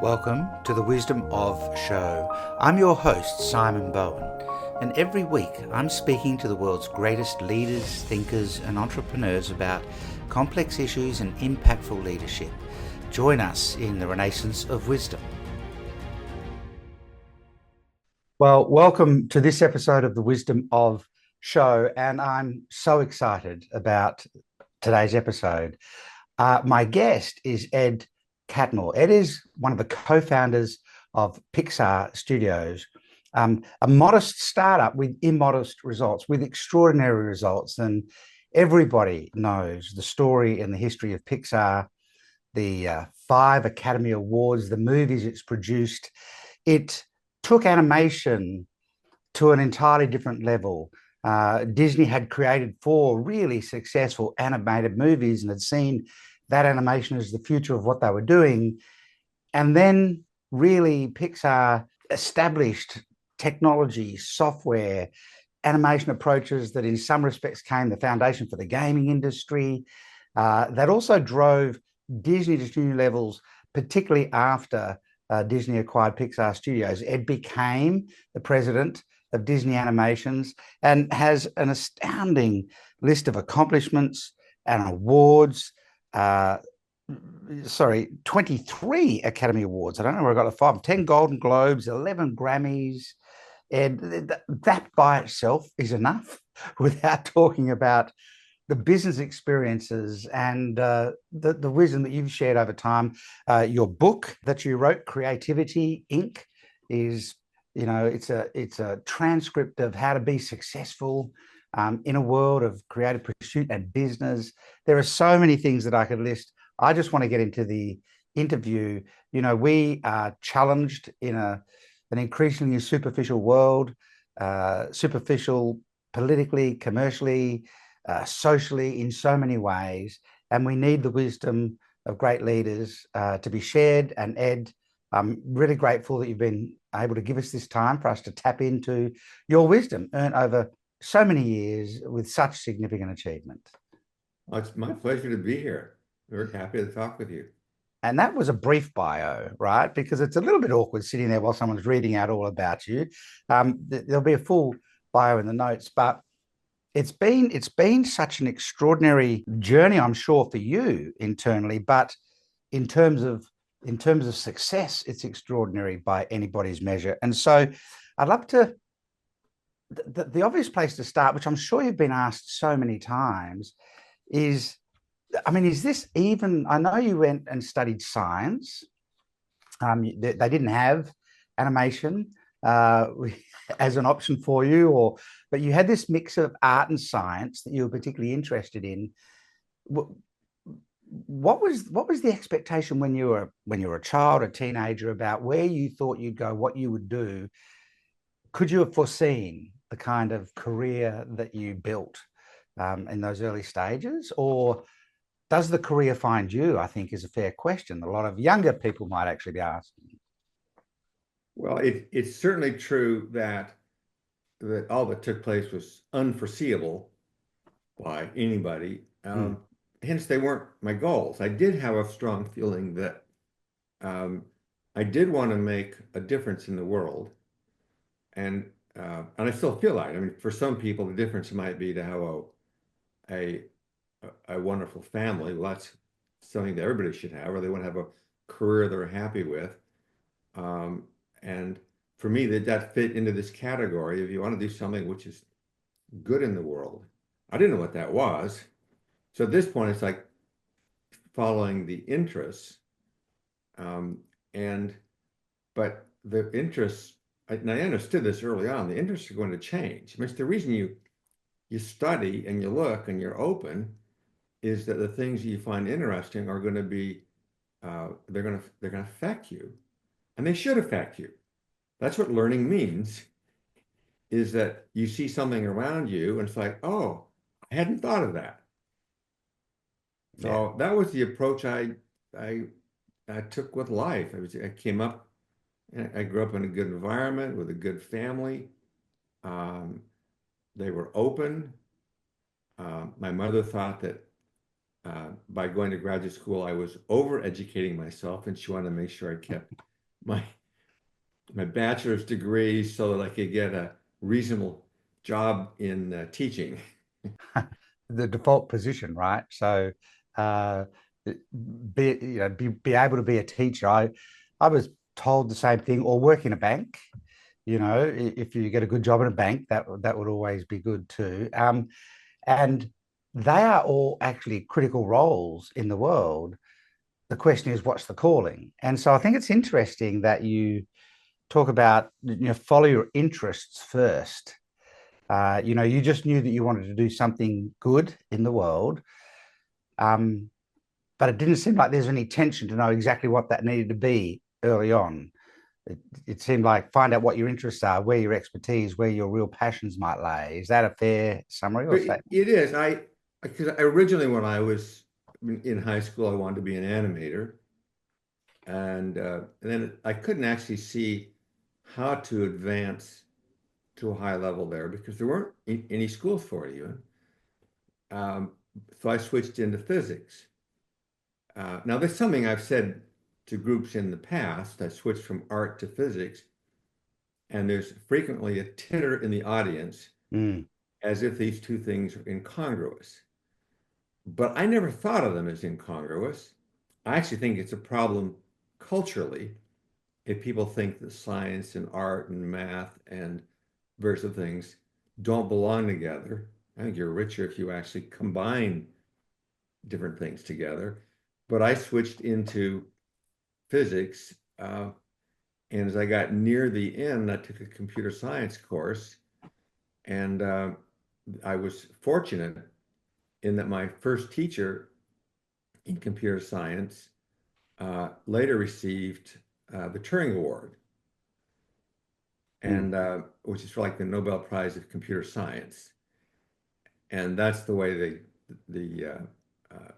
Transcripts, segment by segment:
Welcome to the Wisdom of Show. I'm your host, Simon Bowen, and every week I'm speaking to the world's greatest leaders, thinkers, and entrepreneurs about complex issues and impactful leadership. Join us in the Renaissance of Wisdom. Well, welcome to this episode of the Wisdom of Show, and I'm so excited about today's episode. My guest is Ed Catmull. Ed is one of the co-founders of Pixar Studios, a modest startup with immodest results, with extraordinary results. And everybody knows the story and the history of Pixar, the 5 Academy Awards, the movies it's produced. It took animation to an entirely different level. Disney had created 4 really successful animated movies and had seen that animation as the future of what they were doing. And then really Pixar established technology, software, animation approaches that in some respects came the foundation for the gaming industry. That also drove Disney to new levels, particularly after Disney acquired Pixar Studios. Ed became the president of Disney Animations and has an astounding list of accomplishments and awards. 23 Academy Awards. I don't know where I got the 5. 10 Golden Globes, 11 Grammys. And that by itself is enough without talking about the business experiences and the wisdom that you've shared over time. Your book that you wrote, Creativity Inc., is, it's a transcript of how to be successful in a world of creative pursuit and business. There are so many things that I could list. I just want to get into the interview. We are challenged in an increasingly superficial world, superficial politically, commercially, socially, in so many ways. And we need the wisdom of great leaders to be shared. And Ed, I'm really grateful that you've been able to give us this time for us to tap into your wisdom earned over so many years with such significant achievement. Well, it's my pleasure to be here. We're happy to talk with you. And that was a brief bio, right? Because it's a little bit awkward sitting there while someone's reading out all about you. There'll be a full bio in the notes, but it's been such an extraordinary journey, I'm sure, for you internally, but in terms of success, it's extraordinary by anybody's measure. And so I'd love to, the obvious place to start, which I'm sure you've been asked so many times, is this even, I know you went and studied science. They didn't have animation as an option for you, but you had this mix of art and science that you were particularly interested in. What was the expectation when you were a child, a teenager, about where you thought you'd go, what you would do? Could you have foreseen the kind of career that you built in those early stages, or does the career find you? I think is a fair question. A lot of younger people might actually be asking. Well, it's certainly true that all that took place was unforeseeable by anybody. Hence, they weren't my goals. I did have a strong feeling that I did want to make a difference in the world, and I still feel like. For some people, the difference might be to have a wonderful family. Well, that's something that everybody should have, or they want to have a career they're happy with. And for me, that fit into this category. If you want to do something which is good in the world, I didn't know what that was. So at this point, it's like following the interests. But the interests, and I understood this early on, the interests are going to change. It's the reason you study and you look and you're open is that the things you find interesting are going to be they're going to affect you, and they should affect you. That's what learning means, is that you see something around you and it's like, oh, I hadn't thought of that. So that was the approach I took with life. I came up, I grew up in a good environment with a good family. They were open. My mother thought that by going to graduate school, I was over-educating myself, and she wanted to make sure I kept my my bachelor's degree so that I could get a reasonable job in teaching. The default position, right? So, uh, be able to be a teacher. I was told the same thing, or work in a bank. If you get a good job in a bank, that would always be good too. And they are all actually critical roles in the world. The question is, what's the calling? And so I think it's interesting that you talk about, follow your interests first. You just knew that you wanted to do something good in the world, um, but it didn't seem like there's any tension to know exactly what that needed to be early on. It seemed like find out what your interests are, where your expertise, where your real passions might lay. Is that a fair summary or But statement? it is. Because originally when I was in high school, I wanted to be an animator, and then I couldn't actually see how to advance to a high level there because there weren't any schools for it even. Um, so I switched into physics. Now, there's something I've said to groups in the past. I switched from art to physics, and there's frequently a titter in the audience Mm. as if these two things are incongruous. But I never thought of them as incongruous. I actually think it's a problem culturally if people think that science and art and math and various other things don't belong together. I think you're richer if you actually combine different things together. But I switched into physics, and as I got near the end, I took a computer science course, and I was fortunate in that my first teacher in computer science later received the Turing Award, Mm. and which is like the Nobel Prize of Computer Science, and that's the way the uh,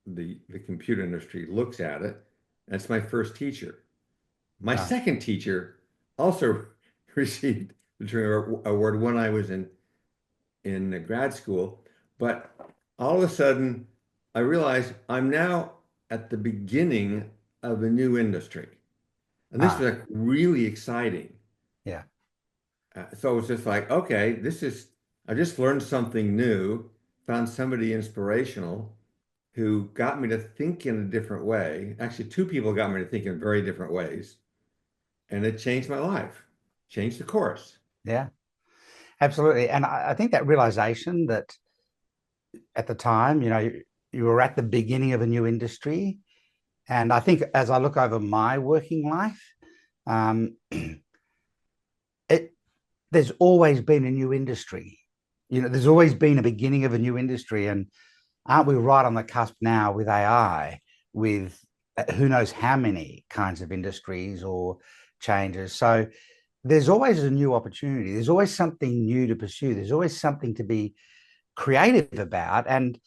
the computer industry looks at it. That's my first teacher. My Ah, second teacher also received the Turing Award when I was in grad school, but all of a sudden I realized I'm now at the beginning of a new industry. And this ah, was like really exciting. yeah, So it was just like, okay, I just learned something new, found somebody inspirational who got me to think in a different way. Actually, two people got me to think in very different ways, and it changed my life, changed the course. yeah, absolutely. And I think that realization that at the time, you were at the beginning of a new industry. And I think as I look over my working life, um, it there's always been a new industry. There's always been a beginning of a new industry, and aren't we right on the cusp now with AI, with who knows how many kinds of industries or changes? So there's always a new opportunity. There's always something new to pursue. There's always something to be creative about. And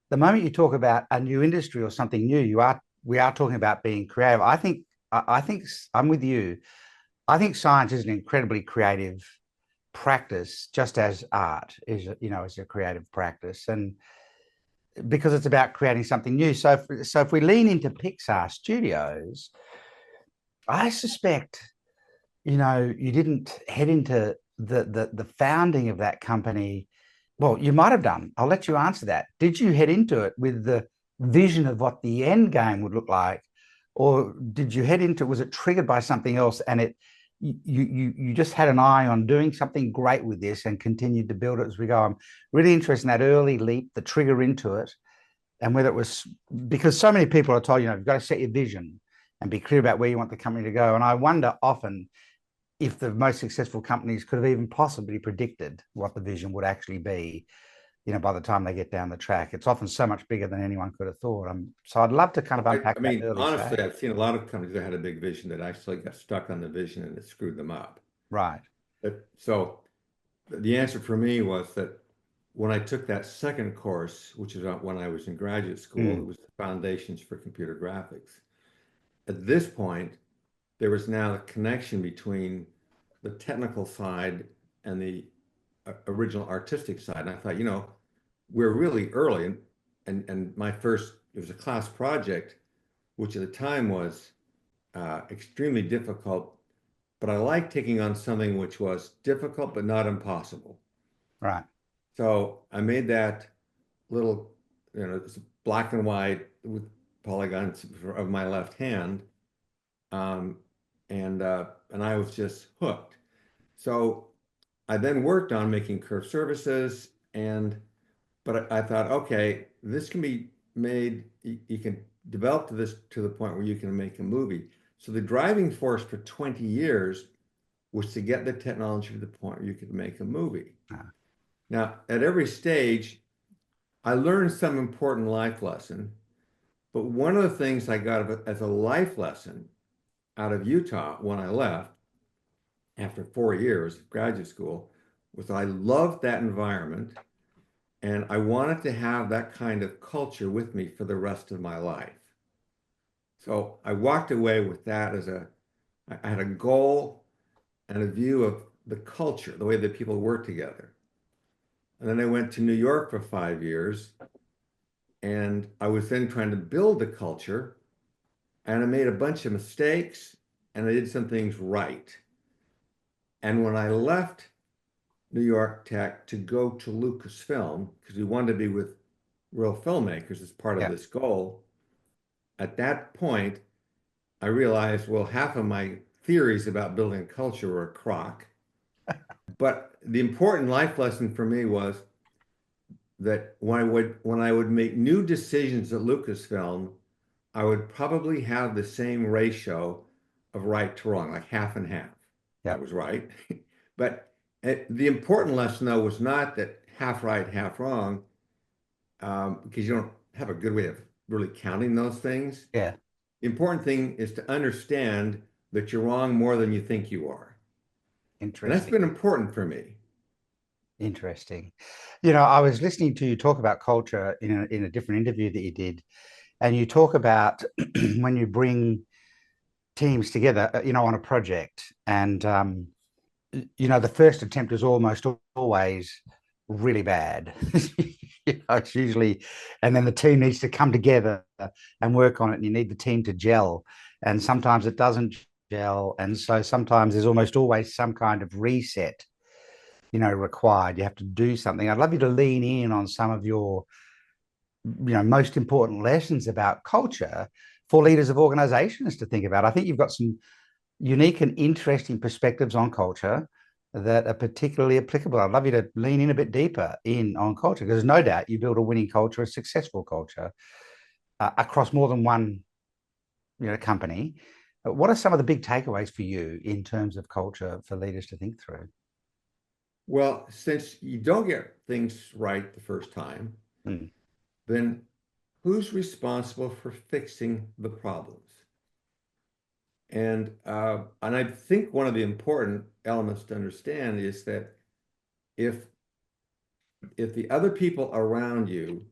the moment you talk about a new industry or something new, we are talking about being creative. I think I'm with you. I think science is an incredibly creative practice, just as art is a creative practice, and because it's about creating something new. So if we lean into Pixar Studios, I suspect you didn't head into the founding of that company. Well, you might have done. I'll let you answer that. Did you head into it with the vision of what the end game would look like, or did you head into? Was it triggered by something else, and you just had an eye on doing something great with this and continued to build it as we go? I'm really interested in that early leap, the trigger into it, and whether it was because so many people are told, you've got to set your vision and be clear about where you want the company to go. And I wonder often if the most successful companies could have even possibly predicted what the vision would actually be, by the time they get down the track. It's often so much bigger than anyone could have thought. So I'd love to kind of I unpack that mean, early honestly, stage. I've seen a lot of companies that had a big vision that actually got stuck on the vision and it screwed them up. Right. So the answer for me was that when I took that second course, which is when I was in graduate school, it Mm. was the Foundations for Computer Graphics. At this point, there was now a connection between the technical side and the original artistic side. And I thought, we're really early. And my first, it was a class project, which at the time was extremely difficult, but I like taking on something which was difficult but not impossible. Right. So I made that little, it's black and white with polygons of my left hand, um, and I was just hooked. So I then worked on making curved surfaces, but I thought, okay, this can be made. You can develop to this to the point where you can make a movie. So the driving force for 20 years was to get the technology to the point where you could make a movie. Ah, Now, at every stage, I learned some important life lesson, but one of the things I got as a life lesson out of Utah when I left after 4 years of graduate school was I loved that environment and I wanted to have that kind of culture with me for the rest of my life. So I walked away with that I had a goal and a view of the culture, the way that people work together. And then I went to New York for 5 years and I was then trying to build the culture and I made a bunch of mistakes and I did some things right. And when I left New York Tech to go to Lucasfilm, because we wanted to be with real filmmakers as part of yeah. this goal, at that point, I realized, well, half of my theories about building a culture were a crock. But the important life lesson for me was that when I would make new decisions at Lucasfilm, I would probably have the same ratio of right to wrong, like half and half. I Yeah. was right. But the important lesson, though, was not that half right, half wrong, because you don't have a good way of really counting those things. Yeah. The important thing is to understand that you're wrong more than you think you are. And that's Interesting. been important for me. Interesting. I was listening to you talk about culture in a different interview that you did, and you talk about when you bring teams together, on a project, and the first attempt is almost always really bad. It's usually, and then the team needs to come together and work on it, and you need the team to gel. And sometimes it doesn't gel, and so sometimes there's almost always some kind of reset, required. You have to do something. I'd love you to lean in on some of your, most important lessons about culture for leaders of organizations to think about. I think you've got some unique and interesting perspectives on culture that are particularly applicable. I'd love you to lean in a bit deeper in on culture because no doubt you build a winning culture, a successful culture across more than one, company. What are some of the big takeaways for you in terms of culture for leaders to think through? Well, since you don't get things right the first time, Mm, then who's responsible for fixing the problems? And I think one of the important elements to understand is that if if the other people around you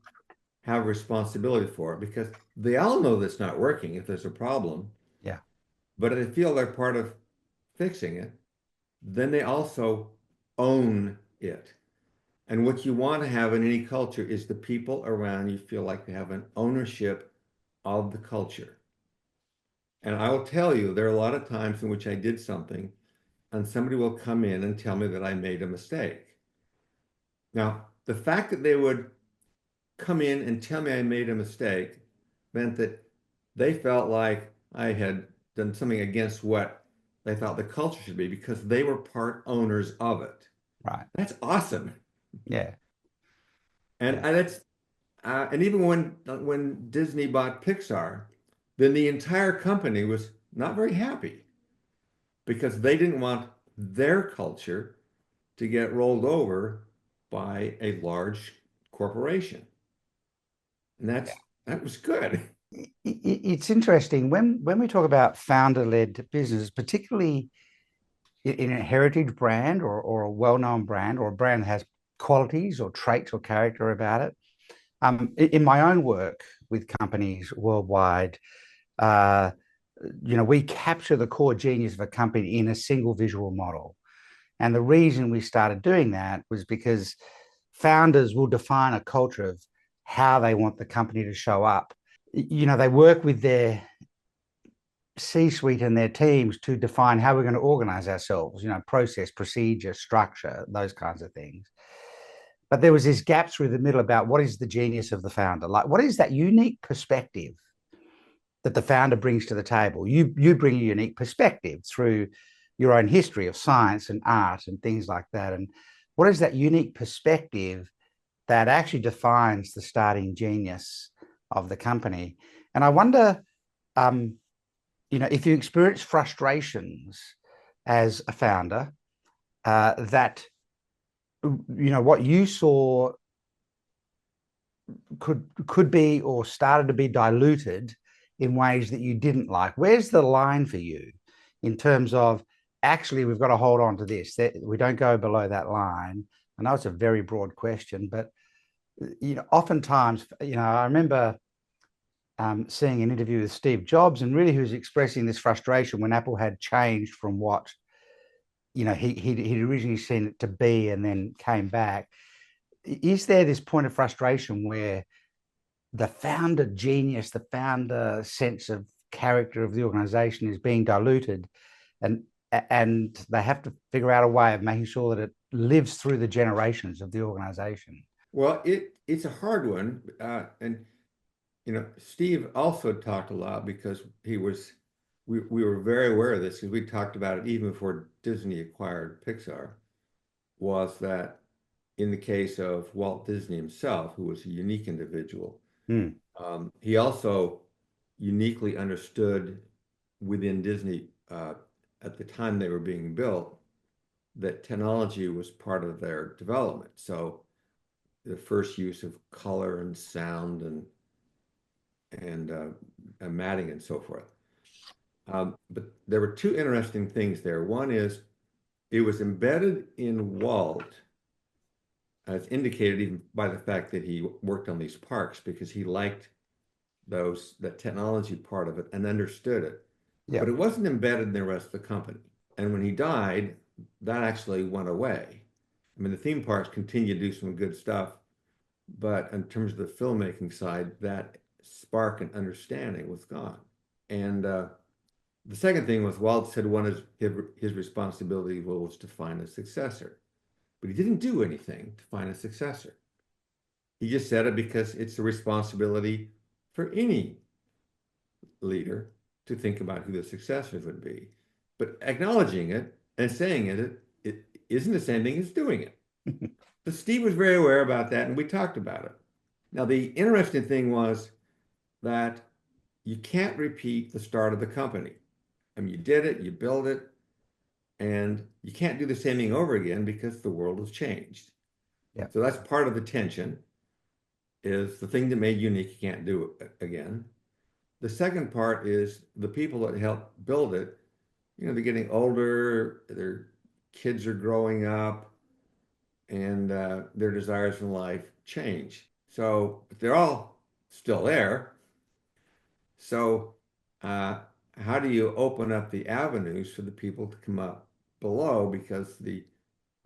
have responsibility for it, because they all know that's not working if there's a problem, yeah, but if they feel they're part of fixing it, then they also own it. And what you want to have in any culture is the people around you feel like they have an ownership of the culture. And I will tell you, there are a lot of times in which I did something and somebody will come in and tell me that I made a mistake. Now, the fact that they would come in and tell me I made a mistake meant that they felt like I had done something against what they thought the culture should be because they were part owners of it. right. That's awesome. Yeah, And, yeah, and it's and even when Disney bought Pixar, then the entire company was not very happy because they didn't want their culture to get rolled over by a large corporation. And yeah. that was good. It's interesting when we talk about founder-led business, particularly in a heritage brand or a well-known brand or a brand that has qualities or traits or character about it. In my own work with companies worldwide, uh, we capture the core genius of a company in a single visual model. And the reason we started doing that was because founders will define a culture of how they want the company to show up. They work with their C-suite and their teams to define how we're going to organize ourselves, process, procedure, structure, those kinds of things. But there was this gap through the middle about what is the genius of the founder? Like, what is that unique perspective that the founder brings to the table? You bring a unique perspective through your own history of science and art and things like that. And what is that unique perspective that actually defines the starting genius of the company? And I wonder, if you experience frustrations as a founder, that what you saw could be or started to be diluted in ways that you didn't like. Where's the line for you in terms of actually we've got to hold on to this, that we don't go below that line? I know it's a very broad question, but oftentimes, I remember seeing an interview with Steve Jobs, and really he was expressing this frustration when Apple had changed from what he'd originally seen it to be and then came back. Is there this point of frustration where the founder genius, the founder sense of character of the organization is being diluted, and they have to figure out a way of making sure that it lives through the generations of the organization? Well, it's a hard one, and Steve also talked a lot because we were very aware of this because we talked about it even before Disney acquired Pixar, was that in the case of Walt Disney himself, who was a unique individual, he also uniquely understood within Disney at the time they were being built that technology was part of their development. So the first use of color and sound and matting and so forth. But there were two interesting things there. One is it was embedded in Walt, as indicated even by the fact that he worked on these parks because he liked the technology part of it and understood it. Yeah. But it wasn't embedded in the rest of the company. And when he died, that actually went away. I mean, the theme parks continue to do some good stuff, but in terms of the filmmaking side, that spark and understanding was gone. And the second thing was Walt said one of his responsibility was to find a successor, but he didn't do anything to find a successor. He just said it because it's the responsibility for any leader to think about who the successors would be. But acknowledging it and saying it isn't the same thing as doing it. But Steve was very aware about that, and we talked about it. Now, the interesting thing was that you can't repeat the start of the company. I mean, you did it, you built it, and you can't do the same thing over again because the world has changed. Yeah. So that's part of the tension, is the thing that made you unique, you can't do it again. The second part is the people that helped build it, they're getting older, their kids are growing up, and their desires in life change. So they're all still there. So how do you open up the avenues for the people to come up below because the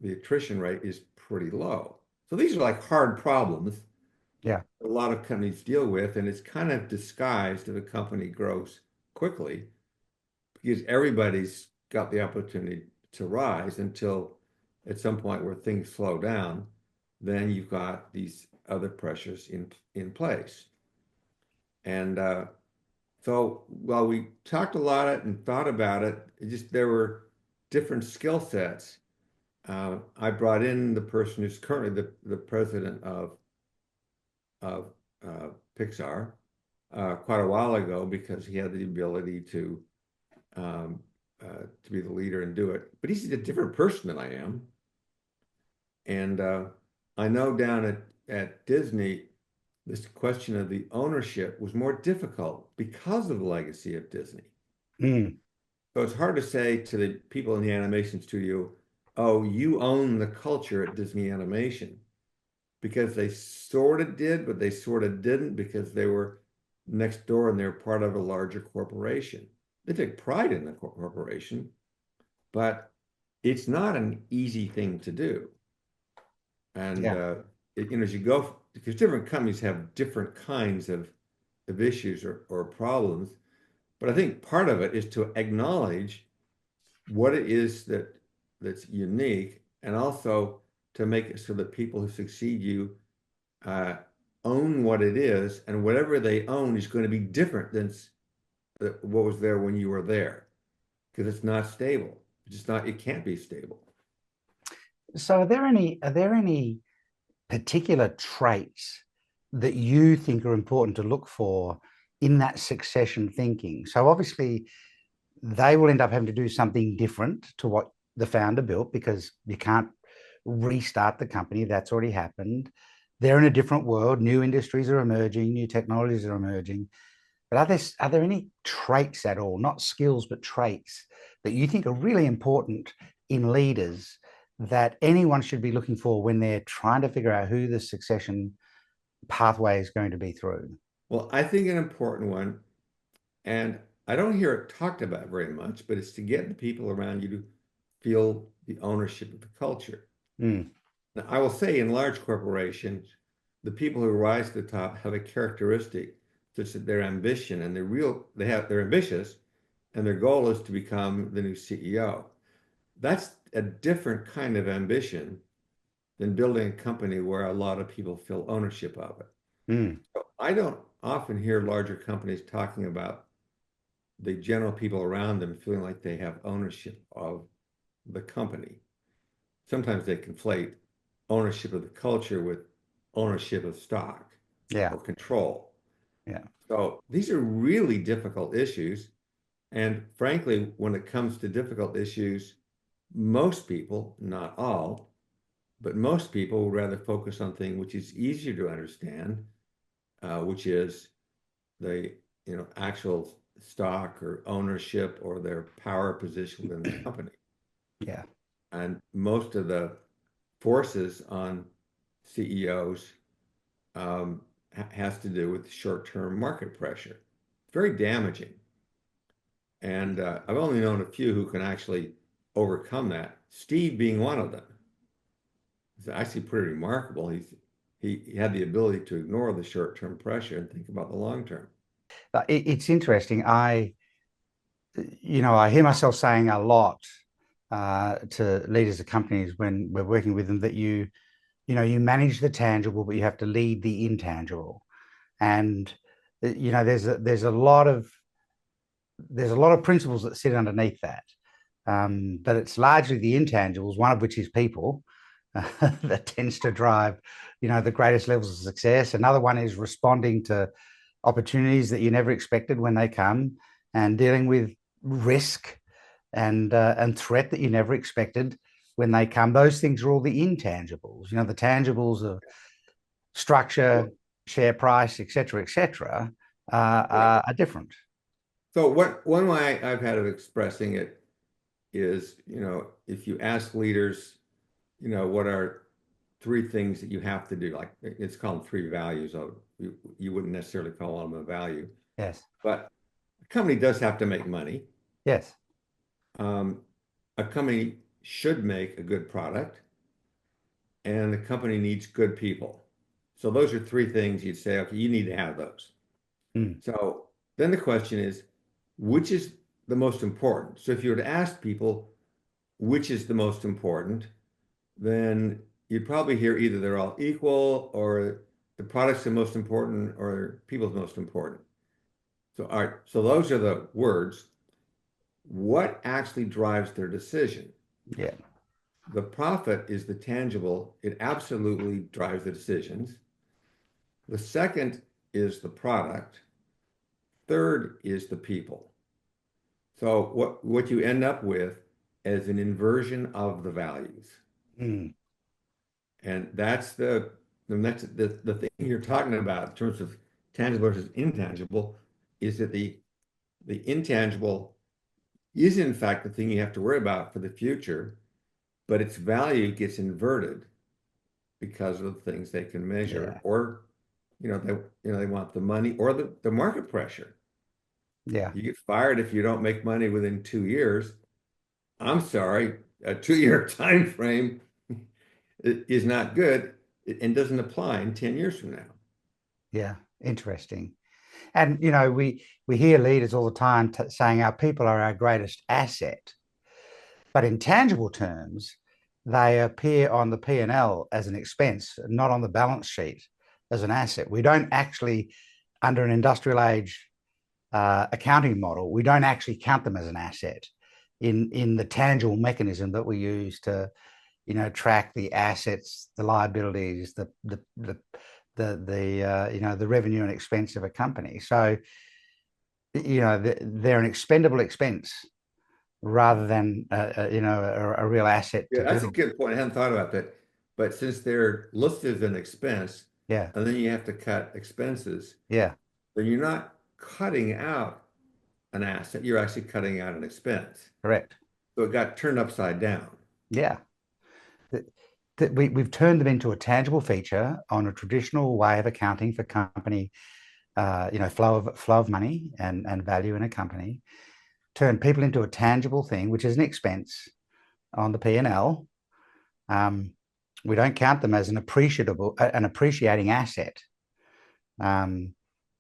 attrition rate is pretty low? So these are like hard problems Yeah. a lot of companies deal with, and it's kind of disguised if a company grows quickly because everybody's got the opportunity to rise until at some point where things slow down, then you've got these other pressures in place. And so while we talked a lot and thought about it, there were different skill sets. I brought in the person who's currently the president of Pixar quite a while ago because he had the ability um, to be the leader and do it. But he's a different person than I am. And I know down at Disney, this question of the ownership was more difficult because of the legacy of Disney. Mm. So it's hard to say to the people in the animation studio, oh, you own the culture at Disney Animation, because they sort of did, but they sort of didn't because they were next door and they're part of a larger corporation. They take pride in the corporation, but it's not an easy thing to do. And Yeah. as you go, because different companies have different kinds of issues or problems, But I think part of it is to acknowledge what it is that's unique, and also to make it so that people who succeed you uh, own what it is, and whatever they own is going to be different than what was there when you were there, because it's not stable. It's just not. It can't be stable. So are there any particular traits that you think are important to look for in that succession thinking? So obviously they will end up having to do something different to what the founder built, because you can't restart the company. That's already happened. They're in a different world. New industries are emerging, new technologies are emerging. But are there any traits at all, not skills, but traits that you think are really important in leaders that anyone should be looking for when they're trying to figure out who the succession pathway is going to be through? Well, I think an important one, and I don't hear it talked about very much, but it's to get the people around you to feel the ownership of the culture. Mm, Now, I will say in large corporations, the people who rise to the top have a characteristic such that their ambition and they're ambitious, and their goal is to become the new CEO. That's a different kind of ambition than building a company where a lot of people feel ownership of it. mm, So I don't often hear larger companies talking about the general people around them feeling like they have ownership of the company. Sometimes they conflate ownership of the culture with ownership of stock yeah, or control. yeah, So these are really difficult issues. And frankly, when it comes to difficult issues, most people, not all, but most people would rather focus on things which is easier to understand, which is the actual stock or ownership or their power position within the company. yeah, And most of the forces on CEOs has to do with short-term market pressure. Very damaging. And I've only known a few who can actually overcome that. Steve being one of them. It's actually pretty remarkable. He had the ability to ignore the short-term pressure and think about the long term. It's interesting. I hear myself saying a lot to leaders of companies when we're working with them that you manage the tangible, but you have to lead the intangible. And there's a lot of principles that sit underneath that. But it's largely the intangibles, one of which is people, that tends to drive, the greatest levels of success. Another one is responding to opportunities that you never expected when they come, and dealing with risk and threat that you never expected when they come. Those things are all the intangibles. The tangibles of structure, share price, et cetera, Right. are different. So one way I've had of expressing it is, if you ask leaders, what are three things that you have to do? Like it's called three values. You wouldn't necessarily call them a value, Yes. but a company does have to make money. Yes. Um, a company should make a good product, and the company needs good people. So those are three things you'd say, okay, you need to have those. Mm. So then the question is, which is the most important? So if you were to ask people which is the most important, then you'd probably hear either they're all equal, or the product's the most important, or people's most important. So all right, so those are the words. What actually drives their decision? Yeah. The profit is the tangible. It absolutely drives the decisions. The second is the product. Third is the people. So what you end up with is an inversion of the values. Mm. And that's the thing you're talking about in terms of tangible versus intangible, is that the intangible is in fact the thing you have to worry about for the future, but its value gets inverted because of the things they can measure, Yeah. or they want the money or the market pressure. Yeah. You get fired if you don't make money within 2 years. I'm sorry, a 2 year time frame is not good and doesn't apply in 10 years from now. Yeah. Interesting. And we hear leaders all the time saying our people are our greatest asset, but in tangible terms, they appear on the P&L as an expense, not on the balance sheet as an asset. We don't actually, under an industrial age accounting model, we don't actually count them as an asset in the tangible mechanism that we use to track the assets, the liabilities, the revenue and expense of a company. So they're an expendable expense rather than a real asset Yeah, to that's a build. good point. I hadn't thought about that. But since they're listed as an expense, Yeah, and then you have to cut expenses, yeah, then you're not cutting out an asset, you're actually cutting out an expense. correct. So it got turned upside down. Yeah. We've turned them into a tangible feature on a traditional way of accounting for company, flow of money and value in a company. Turn people into a tangible thing, which is an expense on the P&L. We don't count them as an appreciating asset.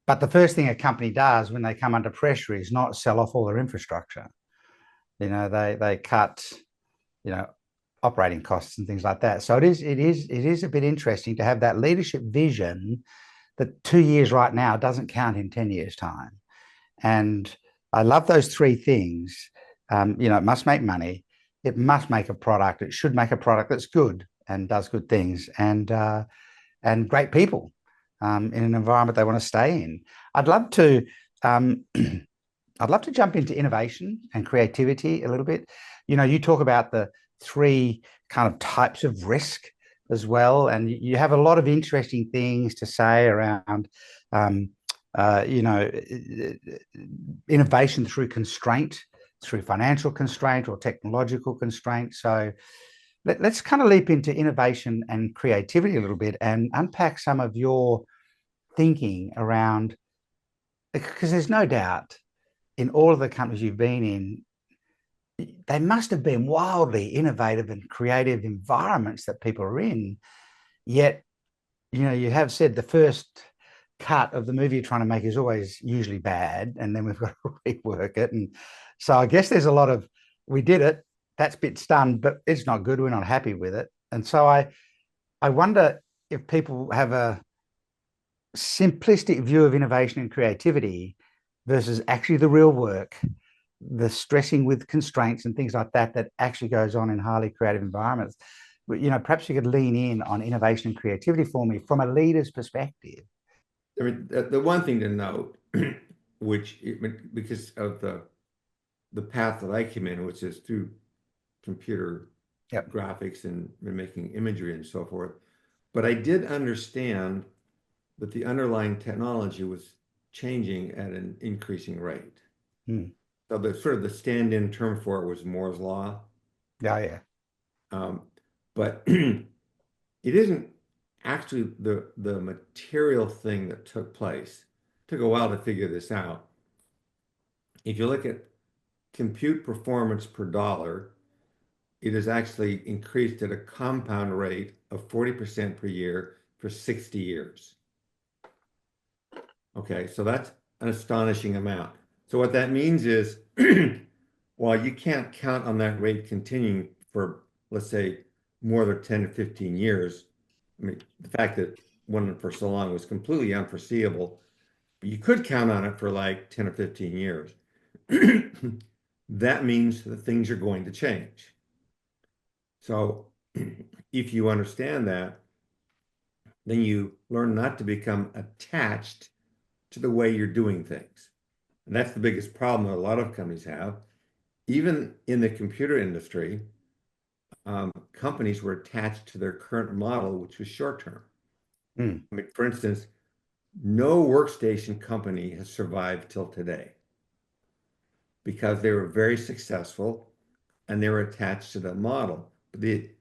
But the first thing a company does when they come under pressure is not sell off all their infrastructure. They cut, you know, operating costs and things like that. So it is a bit interesting to have that leadership vision that 2 years right now doesn't count in 10 years' time. And I love those three things. It must make money. It must make a product. It should make a product that's good and does good things and great people in an environment they want to stay in. I'd love to um, I'd love to jump into innovation and creativity a little bit. You talk about the three kind of types of risk as well, and you have a lot of interesting things to say around, um, uh, you know, innovation through constraint, through financial constraint or technological constraint. So let's kind of leap into innovation and creativity a little bit and unpack some of your thinking around, because there's no doubt in all of the companies you've been in, they must have been wildly innovative and creative environments that people are in. Yet, you have said the first cut of the movie you're trying to make is always usually bad, and then we've got to rework it. And so I guess there's a lot of, we did it, that's a bit stunned, but it's not good. We're not happy with it. And so I wonder if people have a simplistic view of innovation and creativity versus actually the real work, the stressing with constraints and things like that actually goes on in highly creative environments. But, perhaps you could lean in on innovation and creativity for me from a leader's perspective. I mean, the one thing to note, because of the path that I came in, which is through computer Yep. graphics and making imagery and so forth, but I did understand that the underlying technology was changing at an increasing rate. Hmm. So the sort of the stand-in term for it was Moore's law. Yeah, yeah. Um, but it isn't actually the material thing that took place. It took a while to figure this out. If you look at compute performance per dollar, it has actually increased at a compound rate of 40% per year for 60 years. Okay, so that's an astonishing amount. So what that means is, while you can't count on that rate continuing for, let's say, more than 10 to 15 years, I mean, the fact that one for so long was completely unforeseeable, but you could count on it for like 10 or 15 years. That means that things are going to change. So if you understand that, then you learn not to become attached to the way you're doing things. And that's the biggest problem that a lot of companies have. Even in the computer industry, companies were attached to their current model, which was short term. Hmm. I mean, for instance, no workstation company has survived till today because they were very successful and they were attached to the model. The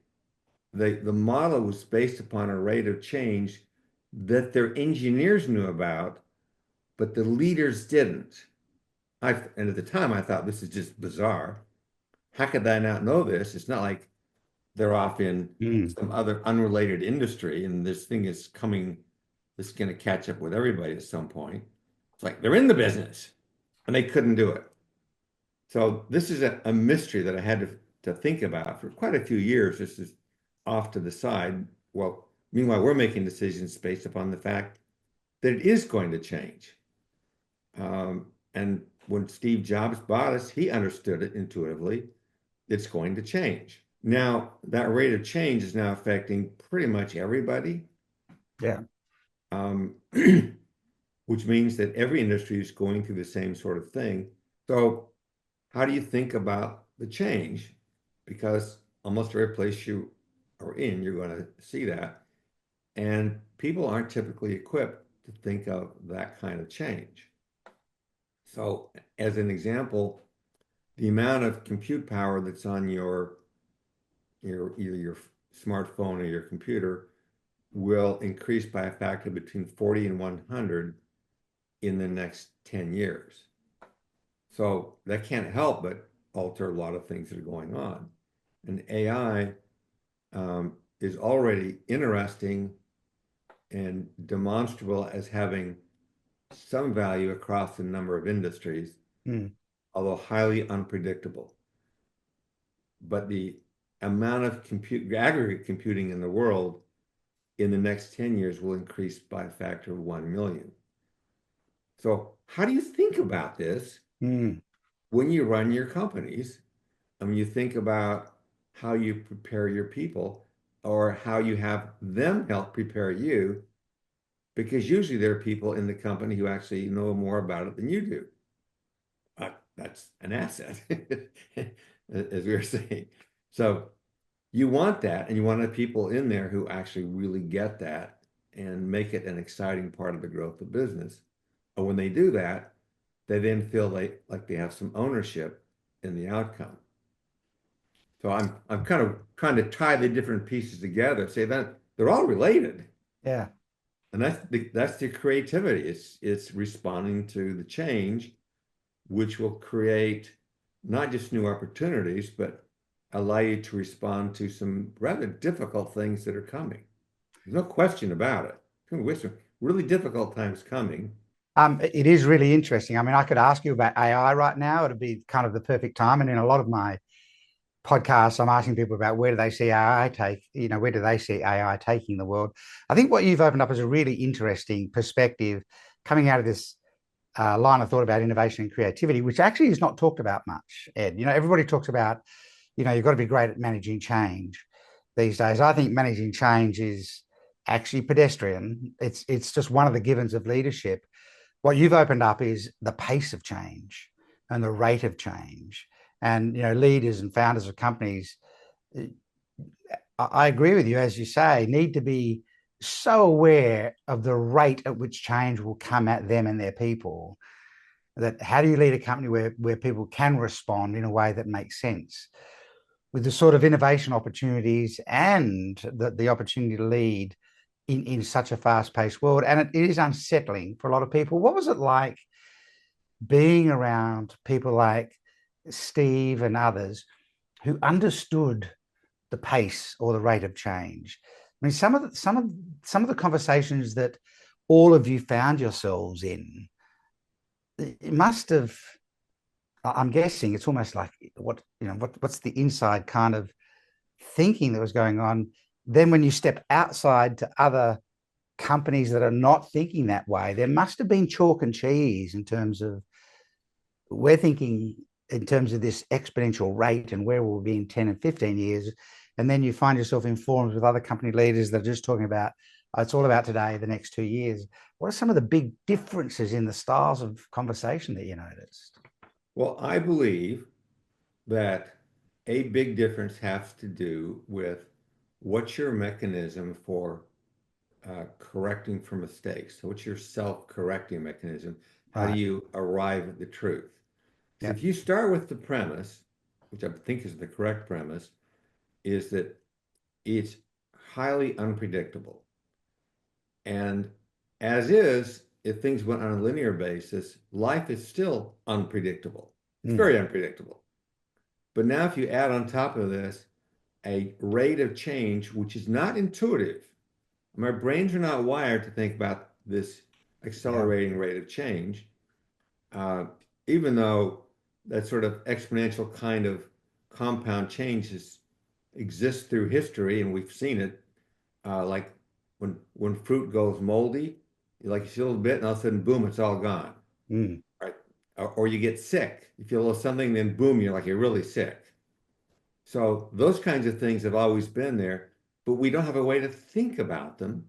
model was based upon a rate of change that their engineers knew about, but the leaders didn't. And at the time, I thought this is just bizarre. How could I not know this? It's not like they're off in Hmm. some other unrelated industry and this thing is coming, this is going to catch up with everybody at some point. It's like they're in the business and they couldn't do it. So this is a mystery that I had to think about for quite a few years. This is off to the side. Well, meanwhile, we're making decisions based upon the fact that it is going to change. And when Steve Jobs bought us, he understood it intuitively. It's going to change. Now, that rate of change is now affecting pretty much everybody, Yeah. um, which means that every industry is going through the same sort of thing. So, how do you think about the change? Because almost every place you are in, you're going to see that. And people aren't typically equipped to think of that kind of change. So, as an example, the amount of compute power that's on either your smartphone or your computer will increase by a factor between 40 and 100 in the next 10 years. So that can't help but alter a lot of things that are going on. And AI is already interesting and demonstrable as having some value across a number of industries, Mm. although highly unpredictable. But the amount of aggregate computing in the world in the next 10 years will increase by a factor of 1 million. So how do you think about this Mm. when you run your companies? I mean, you think about how you prepare your people or how you have them help prepare you, because usually there are people in the company who actually know more about it than you do. That's an asset, as we were saying. So you want that, and you want to have people in there who actually really get that and make it an exciting part of the growth of business. And when they do that, they then feel like they have some ownership in the outcome. So I'm kind of trying to tie the different pieces together, say that they're all related. Yeah. And that's the creativity. It's responding to the change, which will create not just new opportunities, but allow you to respond to some rather difficult things that are coming. There's no question about it. With some really difficult times coming. It is really interesting. I mean, I could ask you about AI right now. It'd be kind of the perfect time. And in a lot of my podcasts, I'm asking people about where do they see AI where do they see AI taking the world? I think what you've opened up is a really interesting perspective coming out of this line of thought about innovation and creativity, which actually is not talked about much, Ed. Everybody talks about, you've got to be great at managing change these days. I think managing change is actually pedestrian. It's just one of the givens of leadership. What you've opened up is the pace of change and the rate of change. And leaders and founders of companies, I agree with you, as you say, need to be so aware of the rate at which change will come at them and their people. That how do you lead a company where people can respond in a way that makes sense with the sort of innovation opportunities and the opportunity to lead in such a fast-paced world? And it is unsettling for a lot of people. What was it like being around people like Steve and others who understood the pace or the rate of change? I mean, some of the conversations that all of you found yourselves in, it must have. I'm guessing it's almost like what's the inside kind of thinking that was going on. Then when you step outside to other companies that are not thinking that way, there must have been chalk and cheese in terms of we're thinking in terms of this exponential rate and where we'll be in 10 and 15 years. And then you find yourself in forums with other company leaders that are just talking about it's all about today, the next 2 years. What are some of the big differences in the styles of conversation that you noticed? Well, I believe that a big difference has to do with what's your mechanism for correcting for mistakes. So what's your self-correcting mechanism? How do Right. you arrive at the truth? So Yeah. if you start with the premise, which I think is the correct premise, is that it's highly unpredictable. And as is, if things went on a linear basis, life is still unpredictable. It's Mm. very unpredictable. But now if you add on top of this a rate of change, which is not intuitive, my brains are not wired to think about this Yeah. accelerating rate of change. uh, even though that sort of exponential kind of compound changes exists through history, and we've seen it, like when fruit goes moldy, you see a little bit, and all of a sudden, boom, it's all gone. Mm. Right? Or you get sick. You feel a little something, then boom, you're really sick. So those kinds of things have always been there, but we don't have a way to think about them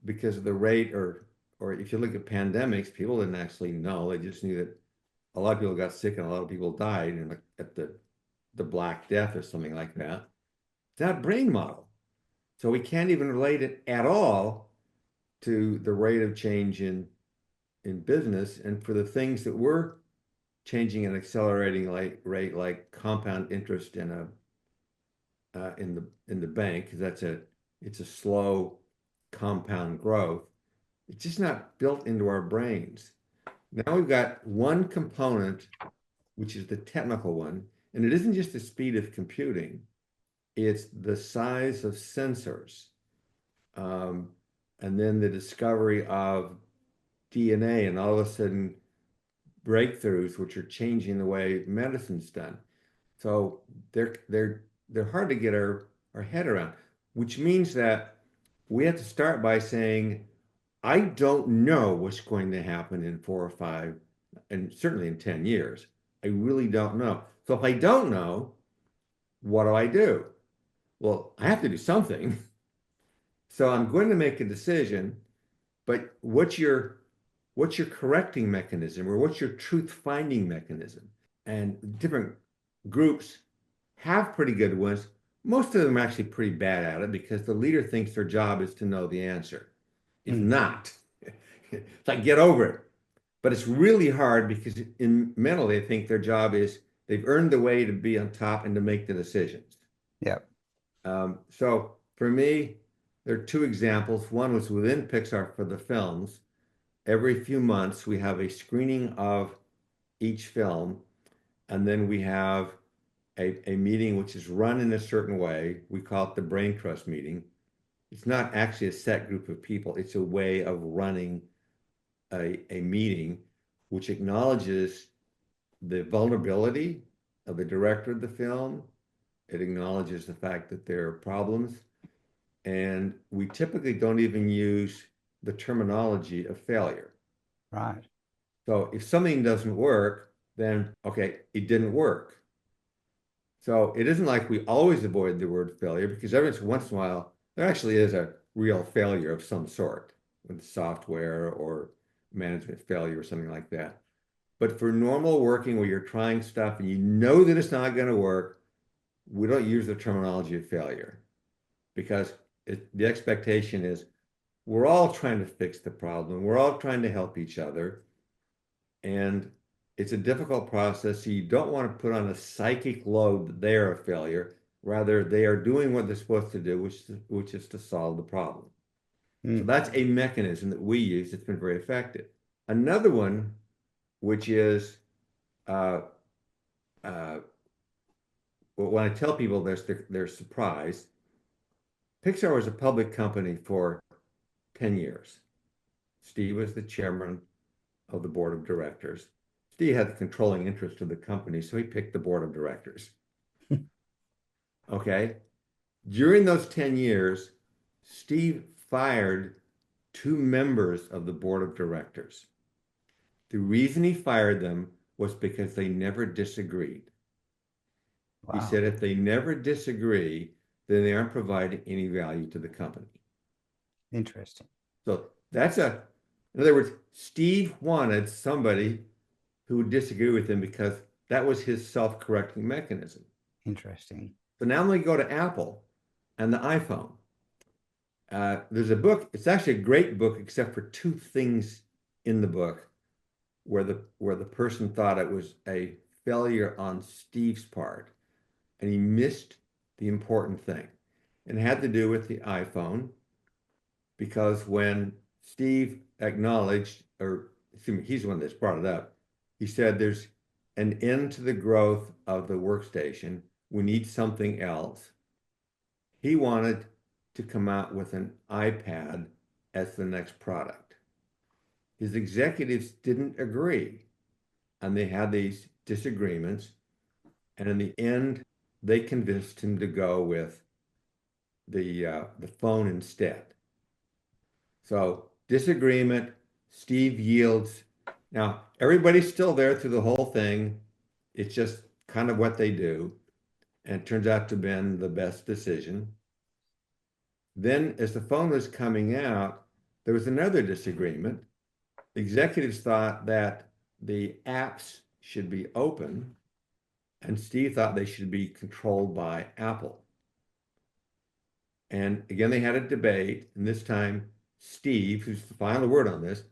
because of the rate, or if you look at pandemics, people didn't actually know. They just knew that a lot of people got sick and a lot of people died at the Black Death or something like that. It's not brain model. So we can't even relate it at all to the rate of change in business. And for the things that we're changing at an accelerating rate, like compound interest in the bank, because it's a slow compound growth. It's just not built into our brains. Now we've got one component, which is the technical one, and it isn't just the speed of computing, it's the size of sensors, um, and then the discovery of DNA, and all of a sudden breakthroughs which are changing the way medicine's done. So they're hard to get our head around, which means that we have to start by saying, I don't know what's going to happen in 4 or 5, and certainly in 10 years. I really don't know. So if I don't know, what do I do? Well, I have to do something. So I'm going to make a decision, but what's your correcting mechanism, or what's your truth finding mechanism? And different groups have pretty good ones. Most of them are actually pretty bad at it because the leader thinks their job is to know the answer. It's Mm. not. It's like, get over it. But it's really hard because in mental, they think their job is they've earned the way to be on top and to make the decisions. Yeah. So for me, there are two examples. One was within Pixar for the films. Every few months, we have a screening of each film, and then we have a meeting which is run in a certain way. We call it the brain trust meeting. It's not actually a set group of people, it's a way of running a meeting which acknowledges the vulnerability of the director of the film. It acknowledges the fact that there are problems. And we typically don't even use the terminology of failure. Right. So if something doesn't work, then okay, it didn't work. So it isn't like we always avoid the word failure, because every once in a while there actually is a real failure of some sort with software or management failure or something like that. But for normal working where you're trying stuff and you know that it's not going to work, we don't use the terminology of failure because the expectation is we're all trying to fix the problem. We're all trying to help each other. And it's a difficult process. So you don't want to put on a psychic load that they're a failure. Rather, they are doing what they're supposed to do, which is to solve the problem. So Mm. that's a mechanism that we use that's been very effective. Another one, which is uh, uh, when I tell people this, they're surprised. Pixar was a public company for 10 years. Steve was the chairman of the board of directors. Steve had the controlling interest of the company, so he picked the board of directors. Okay. During those 10 years, Steve fired 2 members of the board of directors. The reason he fired them was because they never disagreed. He Wow. said if they never disagree, then they aren't providing any value to the company. Interesting. So in other words, Steve wanted somebody who would disagree with him because that was his self-correcting mechanism. Interesting. So now when we go to Apple and the iPhone, there's a book. It's actually a great book, except for 2 things in the book where the person thought it was a failure on Steve's part, and he missed the important thing. And it had to do with the iPhone, because when Steve acknowledged, or excuse me, he's the one that's brought it up, he said there's an end to the growth of the workstation. We need something else. He wanted to come out with an iPad as the next product. his executives didn't agree, and they had these disagreements. And in the end, they convinced him to go with the phone instead. So disagreement, Steve yields. Now, everybody's still there through the whole thing. It's just kind of what they do. And it turns out to have been the best decision. Then, as the phone was coming out, there was another disagreement. The executives thought that the apps should be open, and Steve thought they should be controlled by Apple. And again, they had a debate, and this time, Steve, who's the final word on this,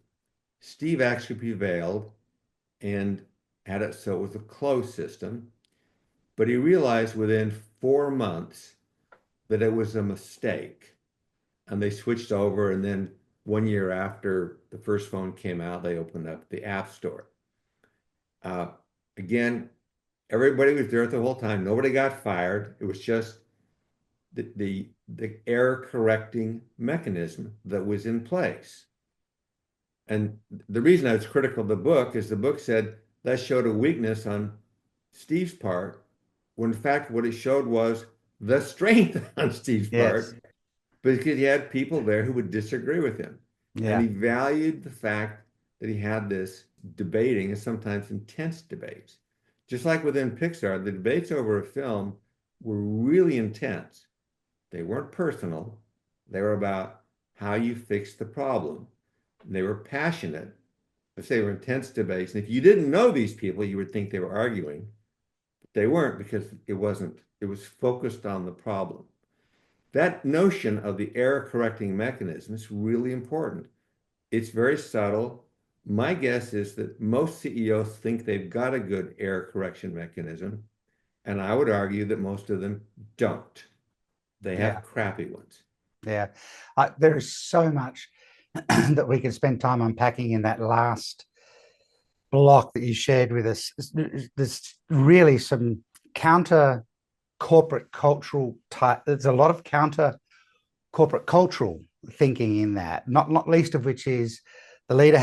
Steve actually prevailed and had it so it was a closed system. But he realized within 4 months that it was a mistake, and they switched over. And then 1 year after the first phone came out, they opened up the App Store. Uh, Again, everybody was there the whole time. Nobody got fired. It was just the error correcting mechanism that was in place. And the reason I was critical of the book is the book said that showed a weakness on Steve's part, when in fact what it showed was the strength on Steve's Yes. part, because he had people there who would disagree with him. And Yeah. he valued the fact that he had this debating and sometimes intense debates. Just like within Pixar, the debates over a film were really intense. They weren't personal. They were about how you fix the problem. And they were passionate. Let's say they were intense debates. And if you didn't know these people, you would think they were arguing. But they weren't, because it wasn't. It was focused on the problem. That notion of the error correcting mechanism is really important. It's very subtle. My guess is that most CEOs think they've got a good error correction mechanism. And I would argue that most of them don't. They Yeah. have crappy ones. Yeah. There is so much that we could spend time unpacking in that last block that you shared with us. There's really some counter corporate cultural type. There's a lot of counter corporate cultural thinking in that, not least of which is the leader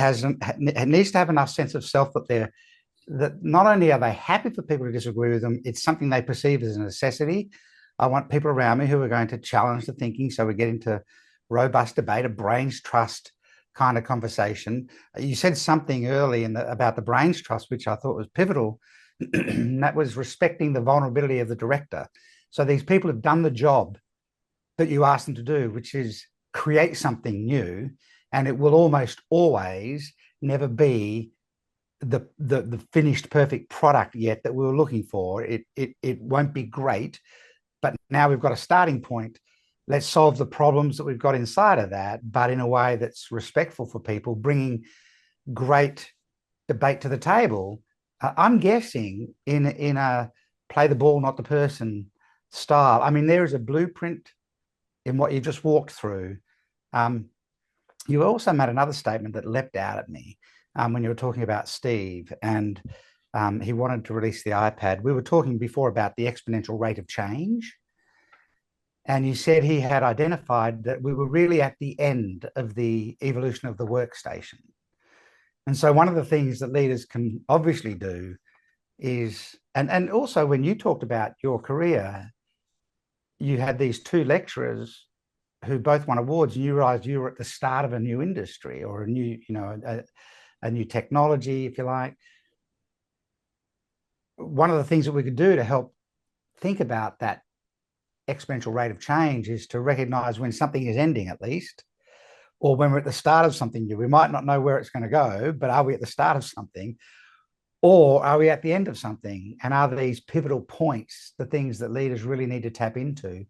needs to have enough sense of self that not only are they happy for people to disagree with them, it's something they perceive as a necessity. I want people around me who are going to challenge the thinking, so we get into robust debate, a brains trust kind of conversation. You said something early about the brains trust, which I thought was pivotal. That was respecting the vulnerability of the director. So these people have done the job that you asked them to do, which is create something new, and it will almost always never be the finished perfect product yet that we were looking for. It won't be great, but now we've got a starting point. Let's solve the problems that we've got inside of that, but in a way that's respectful for people, bringing great debate to the table. I'm guessing in a play the ball, not the person style. I mean, there is a blueprint in what you just walked through. You also made another statement that leapt out at me when you were talking about Steve, and he wanted to release the iPad. We were talking before about the exponential rate of change. And you said he had identified that we were really at the end of the evolution of the workstation. And so one of the things that leaders can obviously do is, and also when you talked about your career, you had these two lecturers who both won awards, and you realized you were at the start of a new industry or a new, a new technology, if you like. One of the things that we could do to help think about that exponential rate of change is to recognize when something is ending, at least, or when we're at the start of something new. We might not know where it's going to go, but are we at the start of something, or are we at the end of something? And are these pivotal points the things that leaders really need to tap into?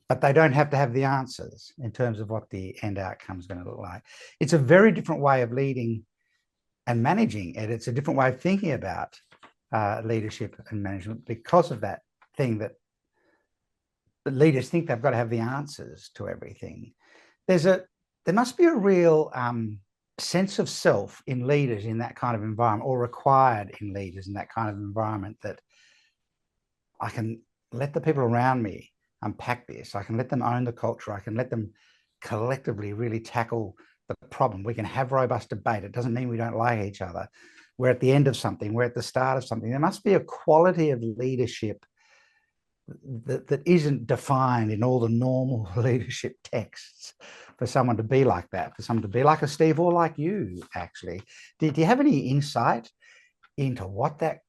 But they don't have to have the answers in terms of what the end outcome is going to look like. It's a very different way of leading and managing it. It's a different way of thinking about leadership and management, because of that thing that the leaders think they've got to have the answers to everything. There must be a real sense of self in leaders in that kind of environment, or required in leaders in that kind of environment, that I can let the people around me unpack this. I can let them own the culture. I can let them collectively really tackle the problem. We can have robust debate. It doesn't mean we don't like each other. We're at the end of something. We're at the start of something. There must be a quality of leadership that isn't defined in all the normal leadership texts for someone to be like that, for someone to be like a Steve or like you, actually. Do you have any insight into what that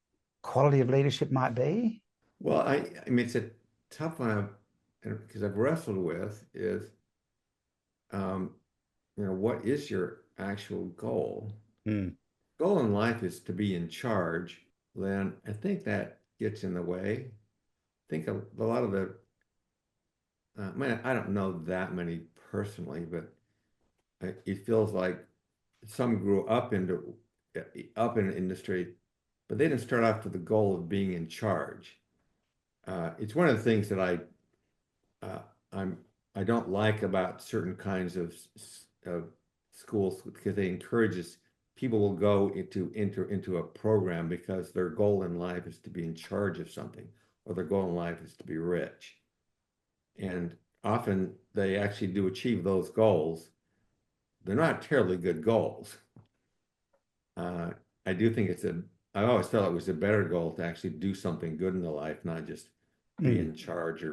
quality of leadership might be? Well, I mean, it's a tough one because I've wrestled with is, um, what is your actual goal? Mm. Goal in life is to be in charge. Then I think that gets in the way. I think a lot of the, man, I don't know that many personally, but it feels like some grew up in industry, but they didn't start off with the goal of being in charge. It's one of the things that uh, I'm I don't like about certain kinds of schools because they encourages people will go into a program because their goal in life is to be in charge of something, or their goal in life is to be rich. And often they actually do achieve those goals. They're not terribly good goals. Uh, I do think I always felt it was a better goal to actually do something good in the life, not just be Mm. in charge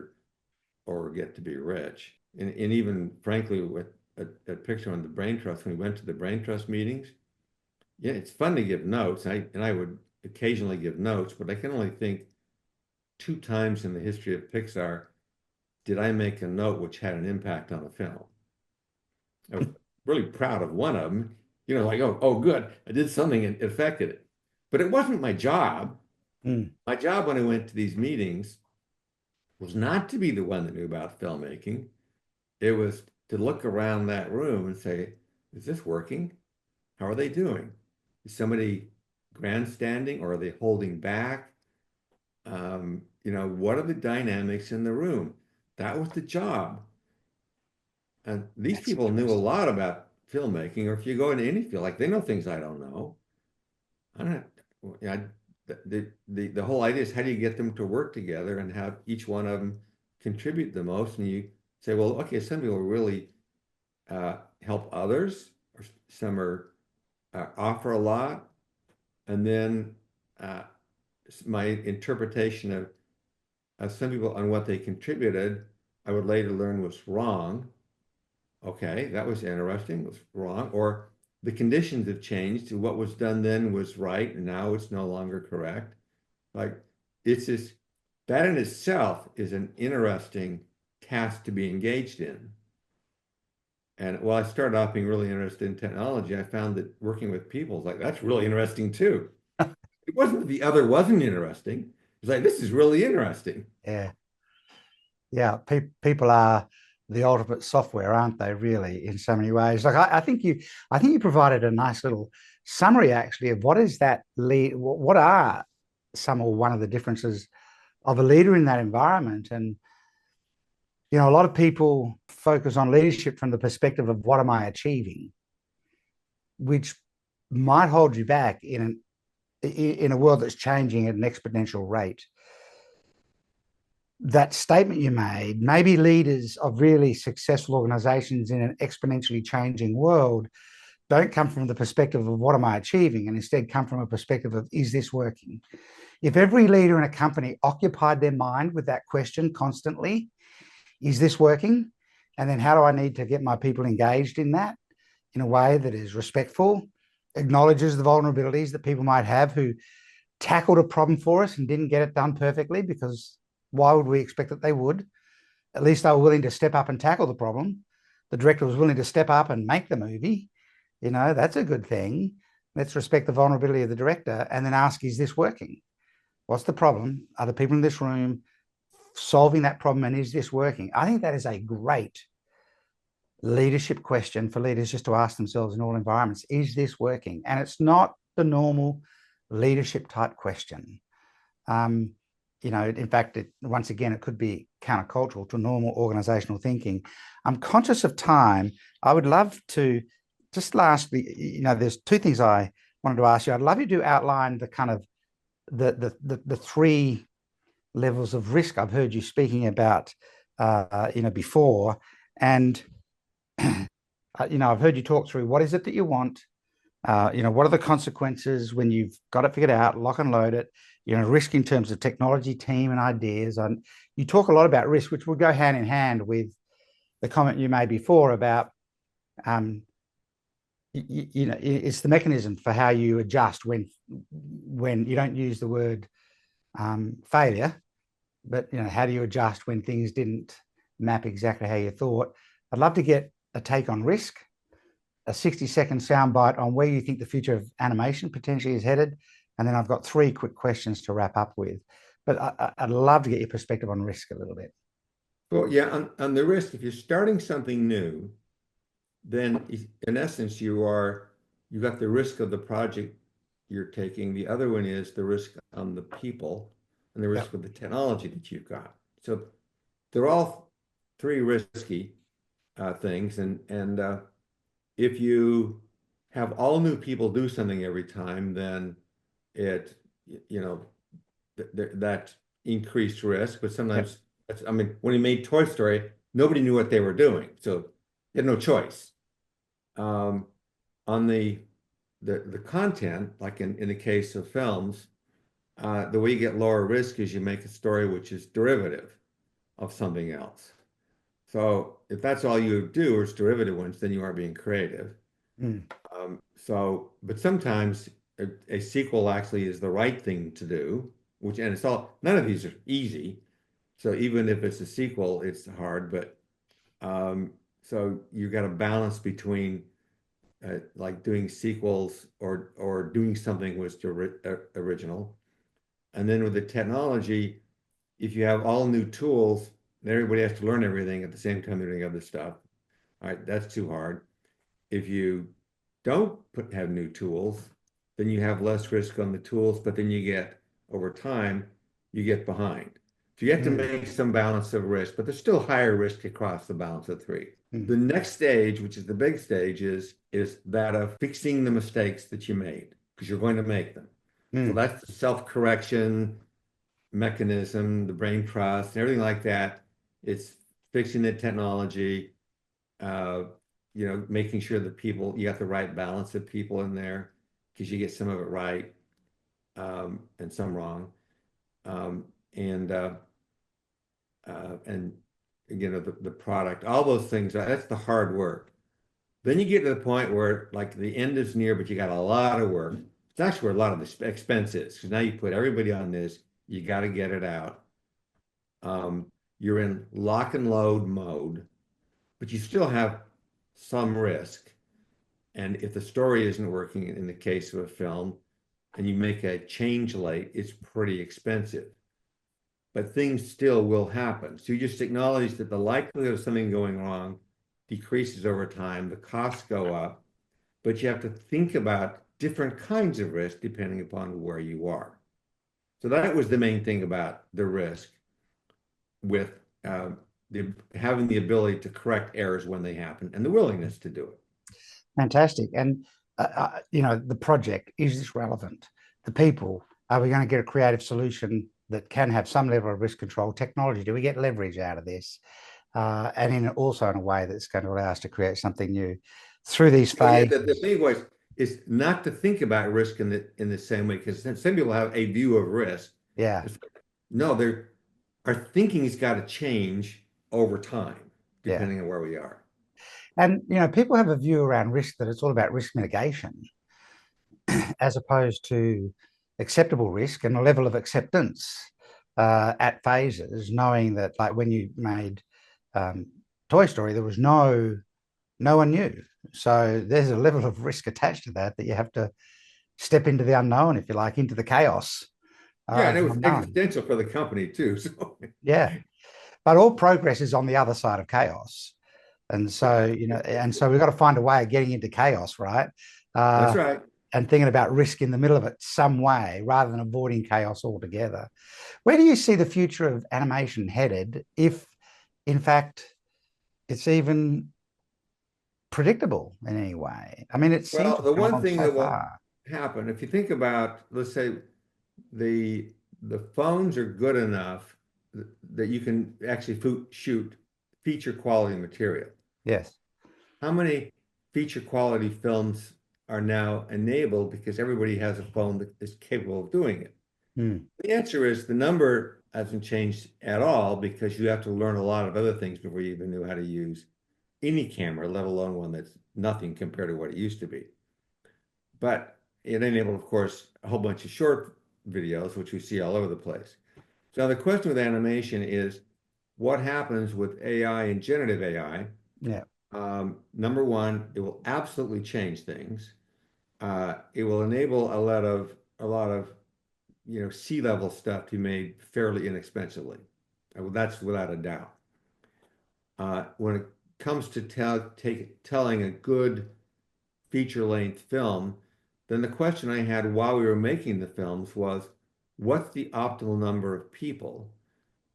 or get to be rich. And even frankly, with at Pixar on the Brain Trust, when we went to the Brain Trust meetings, yeah, it's fun to give notes. I would occasionally give notes, but I can only think two times in the history of Pixar did I make a note which had an impact on a film. I was really proud of one of them, like, oh, good, I did something and it affected it. But it wasn't my job. Mm. My job when I went to these meetings was not to be the one that knew about filmmaking. It was to look around that room and say, is this working? How are they doing? Is somebody grandstanding or are they holding back? What are the dynamics in the room? That was the job. And these That's people knew a interesting. lot about filmmaking, or if you go into any field, like they know things I don't know. I don't yeah, the whole idea is how do you get them to work together and have each one of them contribute the most? And you say, well, okay, some people really help others, or some are offer a lot, and then uh, my interpretation of some people on what they contributed, I would later learn was wrong. Okay, that was interesting. It was wrong, or the conditions have changed. What was done then was right, and now it's no longer correct. Like it's just that in itself is an interesting task to be engaged in. And while I started off being really interested in technology, I found that working with people is like, that's really interesting too. It wasn't that the other wasn't interesting. It was like, this is really interesting. Yeah. Yeah. People are the ultimate software, aren't they, really, in so many ways? Like I think you provided a nice little summary actually of what is that lead, what are some or one of the differences of a leader in that environment. And a lot of people focus on leadership from the perspective of what am I achieving, which might hold you back in a world that's changing at an exponential rate. That statement you made, maybe leaders of really successful organizations in an exponentially changing world don't come from the perspective of what am I achieving, and instead come from a perspective of is this working? If every leader in a company occupied their mind with that question constantly, is this working? And then how do I need to get my people engaged in that in a way that is respectful, acknowledges the vulnerabilities that people might have who tackled a problem for us and didn't get it done perfectly, because why would we expect that they would? At least they were willing to step up and tackle the problem. The director was willing to step up and make the movie. That's a good thing. Let's respect the vulnerability of the director and then ask, is this working? What's the problem? Are the people in this room solving that problem, and is this working? I think that is a great leadership question for leaders just to ask themselves in all environments. Is this working? And it's not the normal leadership type question. In fact, once again, it could be countercultural to normal organizational thinking. I'm conscious of time. I would love to just lastly, there's two things I wanted to ask you. I'd love you to outline the kind of the three levels of risk I've heard you speaking about, before, and I've heard you talk through what is it that you want. What are the consequences when you've got it figured out, lock and load it, risk in terms of technology, team, and ideas. And you talk a lot about risk, which will go hand in hand with the comment you made before about, it's the mechanism for how you adjust when you don't use the word failure, but, how do you adjust when things didn't map exactly how you thought? I'd love to get a take on risk, a 60-second soundbite on where you think the future of animation potentially is headed. And then I've got three quick questions to wrap up with. But I'd love to get your perspective on risk a little bit. Well, yeah, on the risk, if you're starting something new, then in essence, you got the risk of the project you're taking. The other one is the risk on the people and the Yep. risk of the technology that you've got. So they're all three risky things. And if you have all new people do something every time, then it, you know, that increased risk. But Yep. sometimes, I mean, when he made Toy Story, nobody knew what they were doing, so he had no choice. Um, on the content, like in the case of films, the way you get lower risk is you make a story which is derivative of something else. So if that's all you do is derivative ones, then you are being creative. Mm, But sometimes a sequel actually is the right thing to do, and it's all, none of these are easy. So even if it's a sequel, it's hard, but um, so you got a balance between like doing sequels or doing something was original. And then with the technology, if you have all new tools, then everybody has to learn everything at the same time they're doing other stuff. All right, that's too hard. If you don't have new tools, then you have less risk on the tools, but then you get, over time, you get behind. So you have to mm, make some balance of risk, but there's still higher risk across the balance of three. mm, The next stage, which is the big stage, is that of fixing the mistakes that you made, because you're going to make them. So mm, that's the self-correction mechanism, the brain trust, and everything like that. It's fixing the technology, uh, making sure that you got the right balance of people in there because you get some of it right and some wrong. Um, and and again, the product, all those things, that's the hard work. Then you get to the point where like the end is near, but you got a lot of work. It's actually where a lot of the expense is because now you put everybody on this, you got to get it out. You're in lock and load mode, but you still have some risk. And if the story isn't working in the case of a film and you make a change late, it's pretty expensive. But things still will happen. So you just acknowledge that the likelihood of something going wrong decreases over time, the costs go up, but you have to think about different kinds of risk depending upon where you are. So that was the main thing about the risk with having the ability to correct errors when they happen and the willingness to do it. fantastic. And, the project, is this relevant? The people, are we going to get a creative solution that can have some level of risk control? Technology, do we get leverage out of this? Also in a way that's going to allow us to create something new through these Oh yeah, the phases. thing was is not to think about risk in the same way because some people have a view of risk. Yeah, It's like, no, our thinking has got to change over time, yeah. depending on where we are. And, people have a view around risk that it's all about risk mitigation as opposed to acceptable risk and a level of acceptance at phases, knowing that like when you made um, Toy Story, there was no one knew. So there's a level of risk attached to that you have to step into the unknown, if you like, into the chaos Yeah, of and it the was unknown. existential for the company too. So Yeah. But all progress is on the other side of chaos. And so, we've got to find a way of getting into chaos, right? that's Uh, right. and thinking about risk in the middle of it some way rather than avoiding chaos altogether. Where do you see the future of animation headed if, in fact, it's even predictable in any way? I mean, it seems Well, to the have gone one along thing so that will far. happen, if you think about, let's say the the phones are good enough that you can actually shoot feature quality material. Yes. How many? feature quality films are now enabled because everybody has a phone that is capable of doing it? Mm. The answer is the number hasn't changed at all because you have to learn a lot of other things before you even knew how to use any camera, let alone one that's nothing compared to what it used to be. But it enabled, of course, a whole bunch of short videos, which we see all over the place. So the question with animation is what happens with AI and generative AI? Yeah. Number one, it will absolutely change things. It will enable a lot of C-level stuff to be made fairly inexpensively. Well, that's without a doubt. When it comes to telling a good feature-length film, then the question I had while we were making the films was, what's the optimal number of people?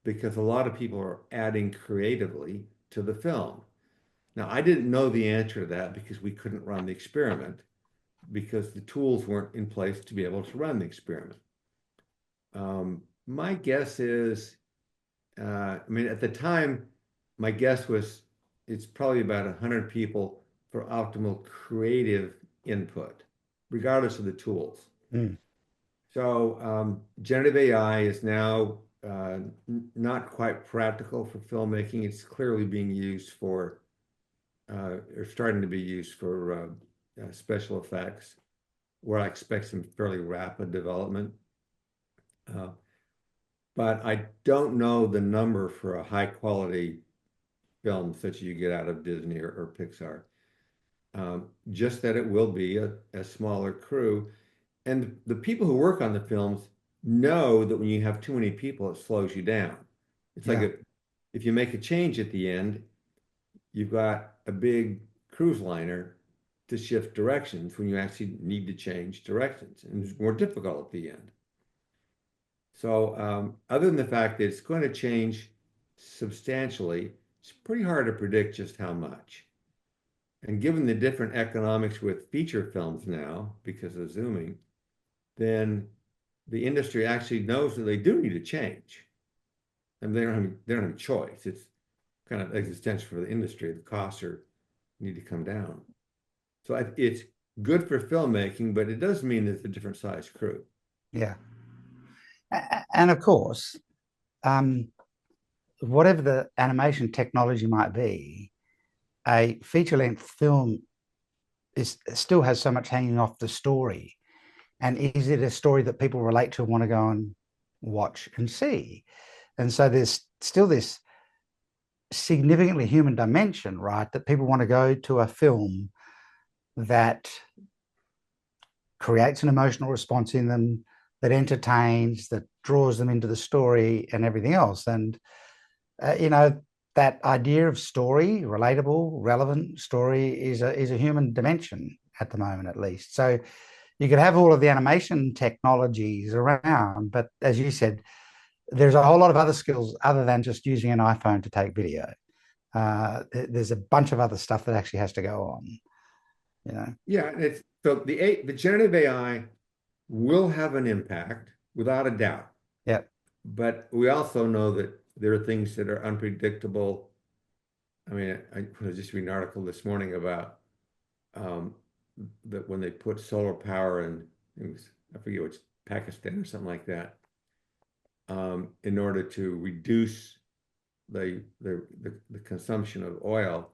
Because a lot of people are adding creatively to the film. Now, I didn't know the answer to that because we couldn't run the experiment because the tools weren't in place to be able to run the experiment. My guess is, I mean, at the time, my guess was it's probably about 100 people for optimal creative input, regardless of the tools. Mm. So generative AI is now not quite practical for filmmaking. It's clearly being used for, or starting to be used for special effects, where I expect some fairly rapid development. Uh, but I don't know the number for a high quality film such as you get out of Disney or Pixar. Just that it will be a smaller crew. And the people who work on the films know that when you have too many people, it slows you down. It's like Yeah. if you make a change at the end, you've got a big cruise liner to shift directions when you actually need to change directions. And it's more difficult at the end. So, other than the fact that it's going to change substantially, it's pretty hard to predict just how much. And given the different economics with feature films now, because of zooming, then the industry actually knows that they do need to change. And they don't have a choice. It's kind of existential for the industry. The costs need to come down. So it's good for filmmaking, but it does mean that it's a different size crew. Yeah. And of course, um, whatever the animation technology might be, a feature-length film still has so much hanging off the story. And is it a story that people relate to and want to go and watch and see? And so there's still this significantly human dimension, right? That people want to go to a film that creates an emotional response in them, that entertains, that draws them into the story and everything else. And, you know, that idea of story, relatable, relevant story is a human dimension at the moment, at least. So you could have all of the animation technologies around, but as you said, there's a whole lot of other skills other than just using an iPhone to take video. There's a bunch of other stuff that actually has to go on, you know. Yeah, it's so the generative AI will have an impact without a doubt. Yeah. But we also know that there are things that are unpredictable. I mean, I was just reading an article this morning about um, that when they put solar power in, it was, I forget which, Pakistan or something like that, in order to reduce the consumption of oil.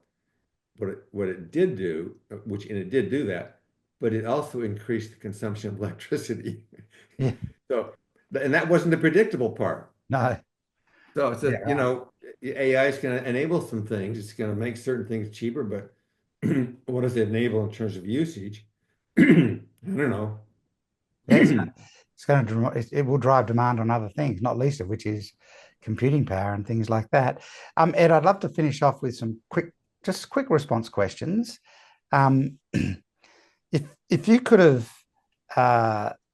What it did do, and it did do that, but it also increased the consumption of electricity. Yeah. So, and that wasn't the predictable part. No. So it's Yeah. a, you Right. know, AI is going to enable some things. It's going to make certain things cheaper, but what does it enable in terms of usage? I don't know. Yeah. It's going to it will drive demand on other things, not least of which is computing power and things like that. Ed, I'd love to finish off with some quick response questions. Um, if you could have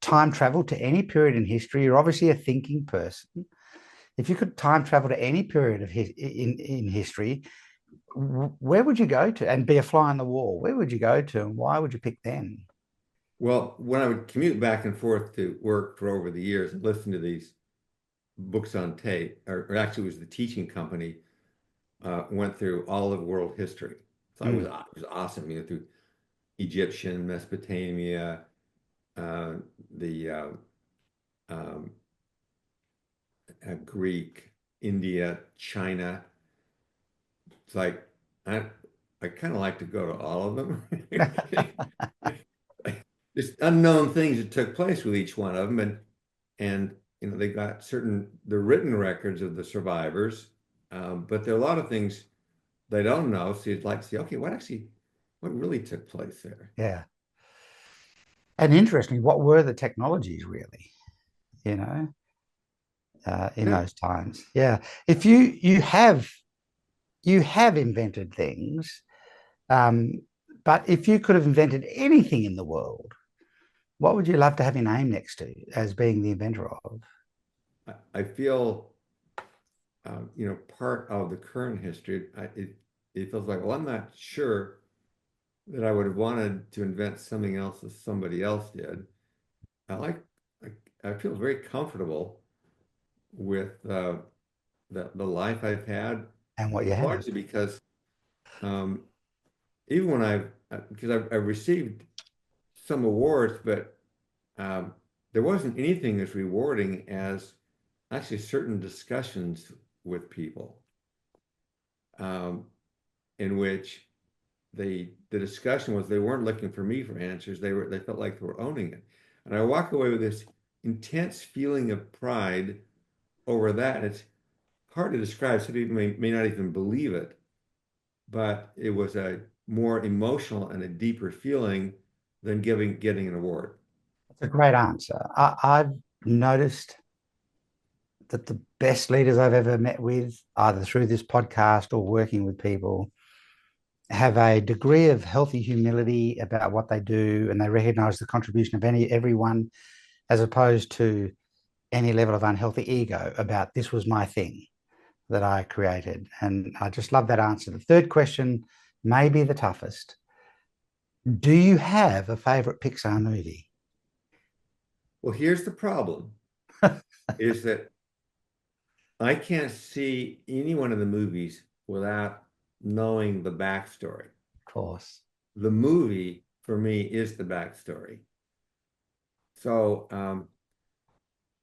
time traveled to any period in history, you're obviously a thinking person. If you could time travel to any period of in history, where would you go to and be a fly on the wall? Where would you go to, and why would you pick them? Well, when I would commute back and forth to work for over the years and listen to these books on tape, or actually it was the teaching company, went through all of world history. So Mm. it was awesome, through Egyptian, Mesopotamia, the um, Greek, India, China. It's like I I kind of like to go to all of them. There's unknown things that took place with each one of them, and they got the written records of the survivors, but there are a lot of things they don't know. So you'd like to see, okay, what really took place there? Yeah. And interestingly, what were the technologies really, you know, in Yeah. those times? Yeah. If you have invented things, um, but if you could have invented anything in the world, what would you love to have your name next to as being the inventor of? I feel, part of the current history, it feels like, well, I'm not sure that I would have wanted to invent something else that somebody else did. I like, I feel very comfortable with the life I've had, And what you have? largely because um, even when because I've received some awards, but um, there wasn't anything as rewarding as actually certain discussions with people, um, in which the discussion was they weren't looking for me for answers. They felt like they were owning it. And I walk away with this intense feeling of pride over that. It's hard to describe. Some people may not even believe it, but it was a more emotional and a deeper feeling than getting an award. It's a great answer. I've noticed that the best leaders I've ever met with, either through this podcast or working with people, have a degree of healthy humility about what they do, and they recognize the contribution of everyone, as opposed to any level of unhealthy ego about this was my thing that I created. And I just love that answer. The third question may be the toughest. Do you have a favorite Pixar movie? Well, here's the problem, is that I can't see any one of the movies without knowing the backstory. Of course. The movie for me is the backstory. So,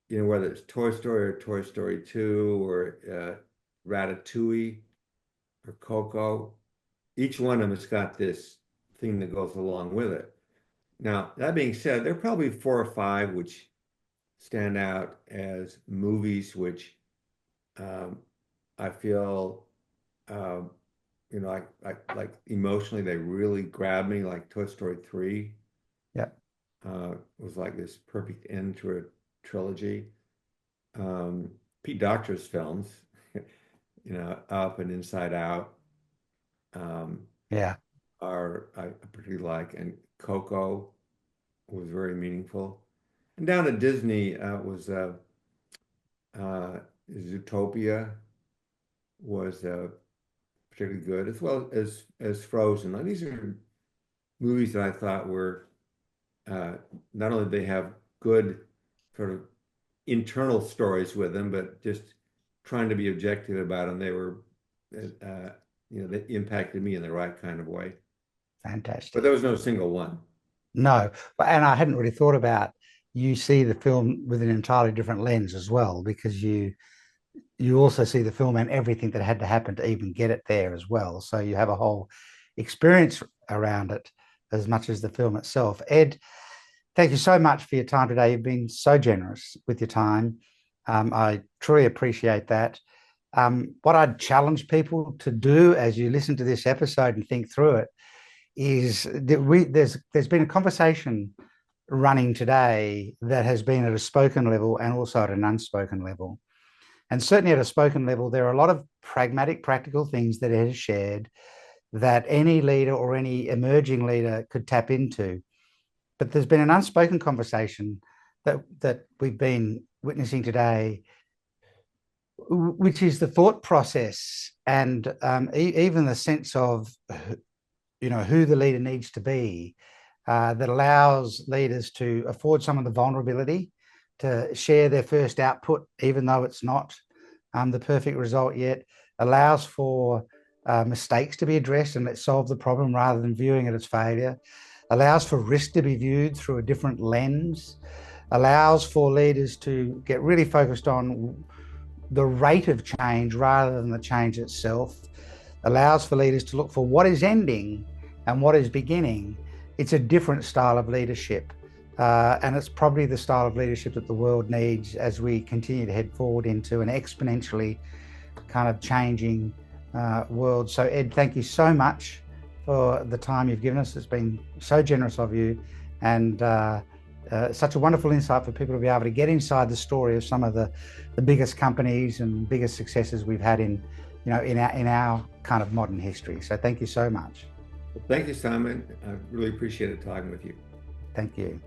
whether it's Toy Story or Toy Story 2 or Ratatouille or Coco, each one of them has got this thing that goes along with it. Now, that being said, there are probably four or five which stand out as movies which um, I feel, um, like emotionally they really grabbed me, like Toy Story 3 Yeah. was like this perfect end to a trilogy. Um, Pete Docter's films, Up and Inside Out, um, Yeah. I particularly like, and Coco was very meaningful. And down at Disney was uh, Zootopia was particularly good, as well as Frozen. Now, these are movies that I thought were uh, not only they have good sort of internal stories with them, but just trying to be objective about them. They were, they impacted me in the right kind of way. But Fantastic. there was no single one. No, and I hadn't really thought about you see the film with an entirely different lens as well, because you also see the film and everything that had to happen to even get it there as well. So you have a whole experience around it as much as the film itself. Ed, thank you so much for your time today. You've been so generous with your time. I truly appreciate that. What I'd challenge people to do as you listen to this episode and think through it is that there's been a conversation running today that has been at a spoken level and also at an unspoken level. And certainly at a spoken level, there are a lot of pragmatic, practical things that Ed has shared that any leader or any emerging leader could tap into. But there's been an unspoken conversation that we've been witnessing today, which is the thought process and even the sense of who the leader needs to be, that allows leaders to afford some of the vulnerability to share their first output, even though it's not the perfect result yet, allows for mistakes to be addressed and let's solve the problem rather than viewing it as failure. allows for risk to be viewed through a different lens, allows for leaders to get really focused on the rate of change rather than the change itself, allows for leaders to look for what is ending and what is beginning. It's a different style of leadership. And it's probably the style of leadership that the world needs as we continue to head forward into an exponentially kind of changing world. So Ed, thank you so much for the time you've given us. It's been so generous of you, and such a wonderful insight for people to be able to get inside the story of some of the biggest companies and biggest successes we've had in our kind of modern history. So thank you so much. Well, thank you, Simon. I really appreciated talking with you. Thank you.